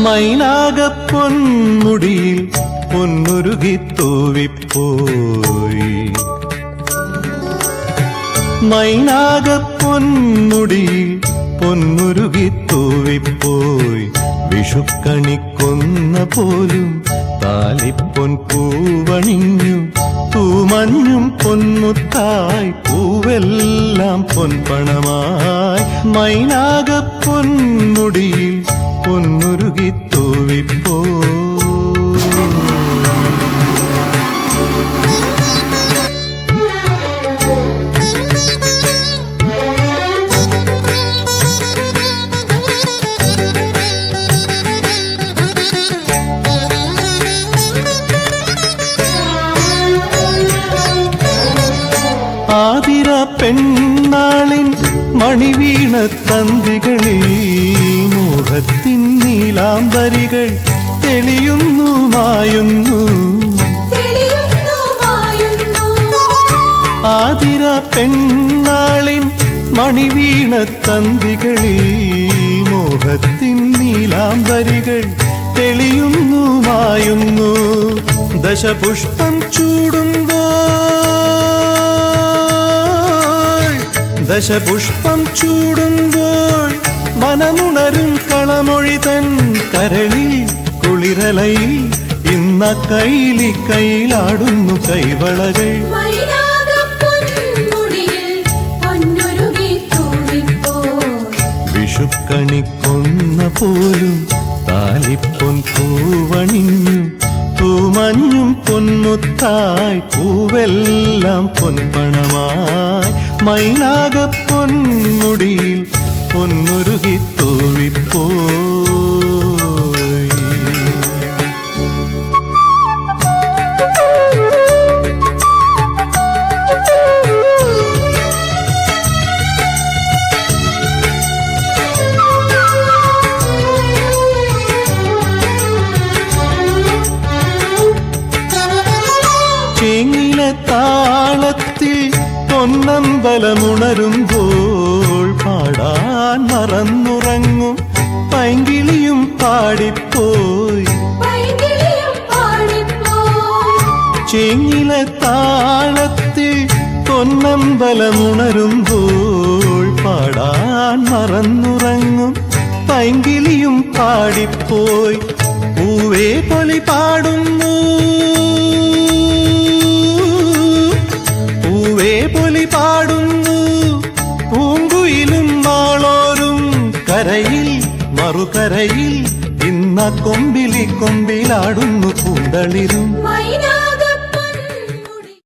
മൈനാകപ്പൊന്മുടിയിൽ പൊന്നുരുകി തൂവിപ്പോയി മൈനാകപ്പൊന്മുടിയിൽ പൊന്നുരുകി തൂവിപ്പോയി വിഷുക്കണിക്കൊന്ന പോലും താലിപ്പൊൻ പൂവണിഞ്ഞു തൂമഞ്ഞും പൊന്മുത്തായി പൂവെല്ലാം പൊൻപണമായി മൈനാകപ്പൊന്മുടിയിൽ പൊന്നുരുകി തൂവിപ്പോയി ആതിര പെണ്ണാളിൻ മണിവീണ തന്തികളിൽ മോഹത്തിൻ നീലാംബരികൾ തെളിയുന്നു മായുന്നു ആതിര പെണ്ണാളിൻ മണിവീണ തന്തികളിൽ മോഹത്തിൻ നീലാംബരികൾ തെളിയുന്നു മായുന്നു ദശപുഷ്പം ദശപുഷ്പം ചൂടുമ്പോൾ മനമുണരും കളമൊഴി തൻ കരളിൽ കുളിരലയിൽ ഇന്ന കൈലി കൈലാടുന്നു കൈവളകൾ വിഷുക്കണിക്കൊന്ന പോലും താലിപ്പൊൻ പൂവണിഞ്ഞു തൂമഞ്ഞും പൊന്മുത്തായി പൂവെല്ലാം പൊൻപണമായി മൈനാകപ്പൊന്മുടിയിൽ പൊന്നുരുകി തൂവിപ്പോയി ചേങ്ങിലെ താളത്തിൽ പൊന്നമ്പലമുണരുമ്പോൾ പാടാൻ മറന്നുറങ്ങും പൈങ്കിളിയും പാടിപ്പോയി ചേങ്ങിലെ താളത്തിൽ പൊന്നമ്പലമുണരുമ്പോൾ പാടാൻ മറന്നുറങ്ങും പൈങ്കിളിയും പാടിപ്പോയി പൂവേ പൊലി പാടുന്നു പൊലി പാടുന്നു പൂങ്കുയിലും മാളോരും കരയിൽ മറുകരയിൽ ഇന്ന കൊമ്പിലാടുന്നു പൂന്തളിരും